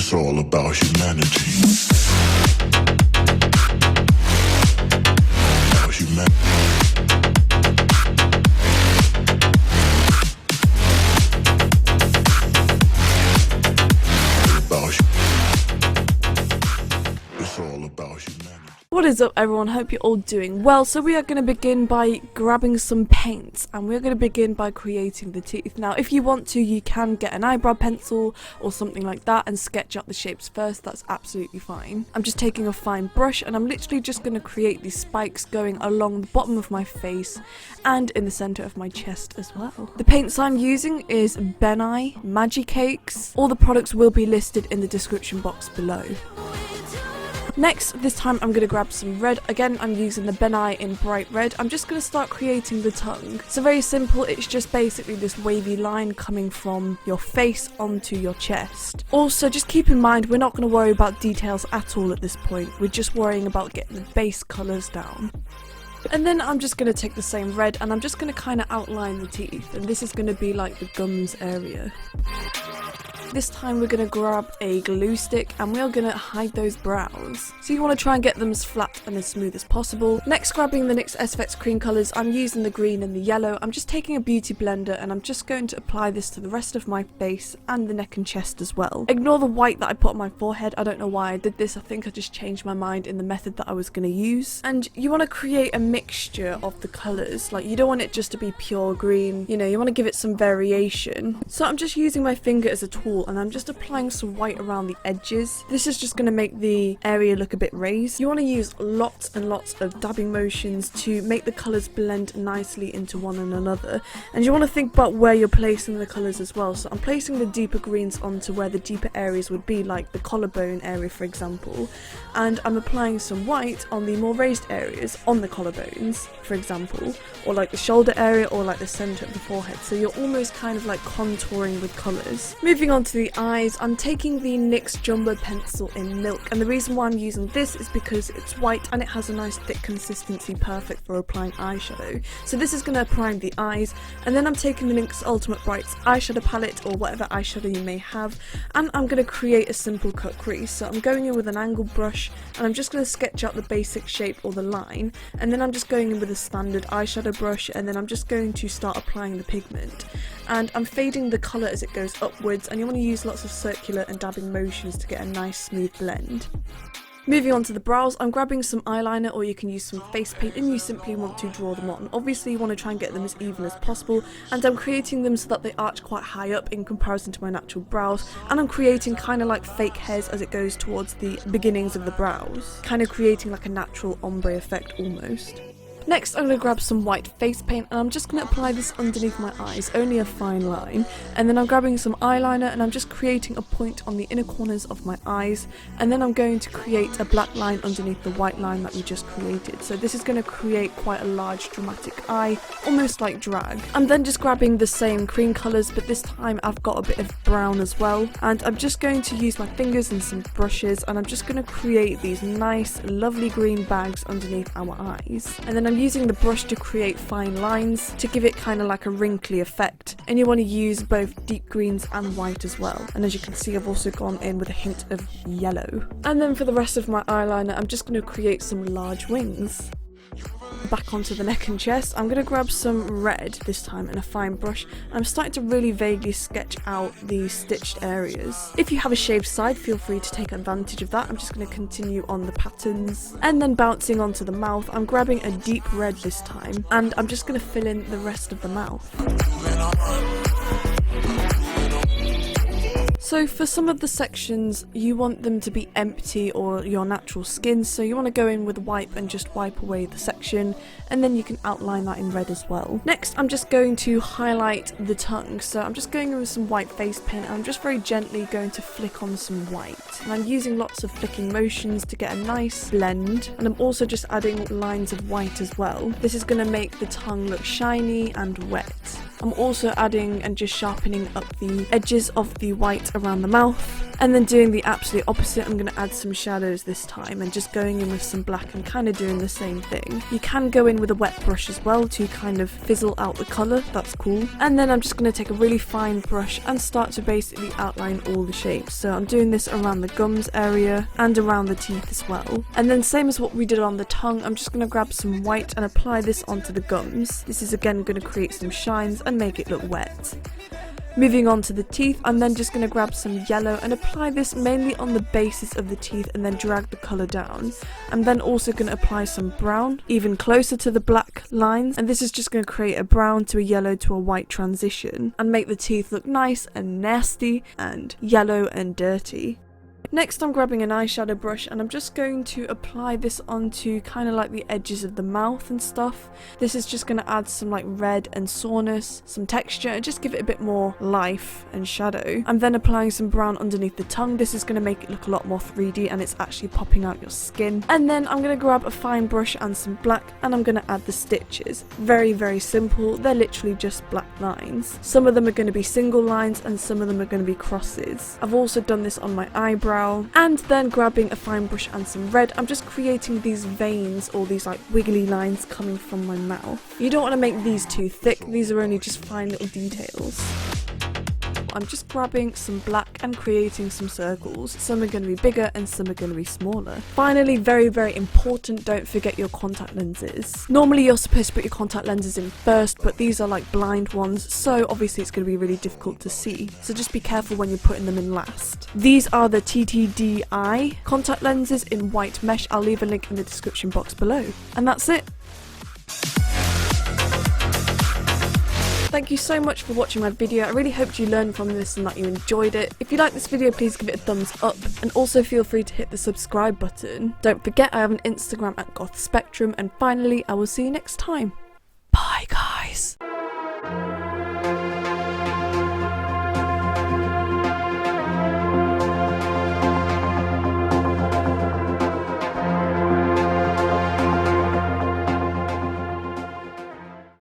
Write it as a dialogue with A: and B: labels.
A: It's all about humanity. About humanity.
B: What is up everyone, hope you're all doing well. So we are going to begin by grabbing some paints and we're going to begin by creating the teeth. Now if you want to, you can get an eyebrow pencil or something like that and sketch out the shapes first, that's absolutely fine. I'm just taking a fine brush and I'm literally just going to create these spikes going along the bottom of my face and in the center of my chest as well. The paints I'm using is Benai, Magicakes. All the products will be listed in the description box below. Next, this time I'm going to grab some red. Again, I'm using the Benai in bright red. I'm just going to start creating the tongue. So very simple, it's just basically this wavy line coming from your face onto your chest. Also, just keep in mind, we're not going to worry about details at all at this point. We're just worrying about getting the base colours down. And then I'm just going to take the same red and I'm just going to kind of outline the teeth. And this is going to be like the gums area. This time we're going to grab a glue stick and we're going to hide those brows. So you want to try and get them as flat and as smooth as possible. Next, grabbing the NYX SFX cream colours, I'm using the green and the yellow. I'm just taking a beauty blender and I'm just going to apply this to the rest of my face and the neck and chest as well. Ignore the white that I put on my forehead. I don't know why I did this. I think I just changed my mind in the method that I was going to use. And you want to create a mixture of the colours. Like, you don't want it just to be pure green. You know, you want to give it some variation. So I'm just using my finger as a tool and I'm just applying some white around the edges. This is just going to make the area look a bit raised. You want to use lots and lots of dabbing motions to make the colours blend nicely into one another. And you want to think about where you're placing the colours as well. So I'm placing the deeper greens onto where the deeper areas would be, like the collarbone area for example. And I'm applying some white on the more raised areas on the collarbones for example, or like the shoulder area or like the centre of the forehead. So you're almost kind of like contouring with colours. Moving on to the eyes, I'm taking the NYX Jumbo pencil in milk, and the reason why I'm using this is because it's white and it has a nice thick consistency, perfect for applying eyeshadow. So this is going to prime the eyes, and then I'm taking the NYX Ultimate Brights eyeshadow palette or whatever eyeshadow you may have, and I'm going to create a simple cut crease. So I'm going in with an angled brush and I'm just going to sketch out the basic shape or the line, and then I'm just going in with a standard eyeshadow brush and then I'm just going to start applying the pigment. And I'm fading the colour as it goes upwards, and you want to use lots of circular and dabbing motions to get a nice smooth blend. Moving on to the brows, I'm grabbing some eyeliner or you can use some face paint and you simply want to draw them on. Obviously you want to try and get them as even as possible, and I'm creating them so that they arch quite high up in comparison to my natural brows, and I'm creating kind of like fake hairs as it goes towards the beginnings of the brows, kind of creating like a natural ombre effect almost. Next, I'm going to grab some white face paint and I'm just going to apply this underneath my eyes, only a fine line. And then I'm grabbing some eyeliner and I'm just creating a point on the inner corners of my eyes. And then I'm going to create a black line underneath the white line that we just created. So this is going to create quite a large dramatic eye, almost like drag. I'm then just grabbing the same cream colours, but this time I've got a bit of brown as well. And I'm just going to use my fingers and some brushes and I'm just going to create these nice, lovely green bags underneath our eyes. And then I'm using the brush to create fine lines to give it kind of like a wrinkly effect, and you want to use both deep greens and white as well. And as you can see, I've also gone in with a hint of yellow. And then for the rest of my eyeliner, I'm just going to create some large wings. Back onto the neck and chest, I'm going to grab some red this time in a fine brush. I'm starting to really vaguely sketch out the stitched areas. If you have a shaved side, feel free to take advantage of that. I'm just going to continue on the patterns and then bouncing onto the mouth. I'm grabbing a deep red this time and I'm just going to fill in the rest of the mouth. So for some of the sections, you want them to be empty or your natural skin, so you want to go in with a wipe and just wipe away the section, and then you can outline that in red as well. Next, I'm just going to highlight the tongue, so I'm just going in with some white face paint and I'm just very gently going to flick on some white. And I'm using lots of flicking motions to get a nice blend, and I'm also just adding lines of white as well. This is going to make the tongue look shiny and wet. I'm also adding and just sharpening up the edges of the white around the mouth. And then doing the absolute opposite, I'm going to add some shadows this time and just going in with some black and kind of doing the same thing. You can go in with a wet brush as well to kind of fizzle out the colour, that's cool. And then I'm just going to take a really fine brush and start to basically outline all the shapes. So I'm doing this around the gums area and around the teeth as well. And then same as what we did on the tongue, I'm just going to grab some white and apply this onto the gums. This is again going to create some shines and make it look wet. Moving on to the teeth, I'm then just going to grab some yellow and apply this mainly on the bases of the teeth and then drag the colour down. I'm then also going to apply some brown, even closer to the black lines, and this is just going to create a brown to a yellow to a white transition and make the teeth look nice and nasty and yellow and dirty. Next I'm grabbing an eyeshadow brush and I'm just going to apply this onto kind of like the edges of the mouth and stuff. This is just going to add some like red and soreness, some texture, and just give it a bit more life and shadow. I'm then applying some brown underneath the tongue. This is going to make it look a lot more 3D and it's actually popping out your skin. And then I'm going to grab a fine brush and some black and I'm going to add the stitches. Very, very simple. They're literally just black lines. Some of them are going to be single lines and some of them are going to be crosses. I've also done this on my eyebrow. And then grabbing a fine brush and some red, I'm just creating these veins or these like wiggly lines coming from my mouth. You don't want to make these too thick, these are only just fine little details. I'm just grabbing some black and creating some circles. Some are going to be bigger and some are going to be smaller. Finally, very, very important, don't forget your contact lenses. Normally you're supposed to put your contact lenses in first, but these are like blind ones, so obviously it's going to be really difficult to see. So just be careful when you're putting them in last. These are the TTDI contact lenses in white mesh. I'll leave a link in the description box below. And that's it. Thank you so much for watching my video. I really hoped you learned from this and that you enjoyed it. If you like this video, please give it a thumbs up and also feel free to hit the subscribe button. Don't forget I have an Instagram at gothspectrum, and finally I will see you next time. Bye guys.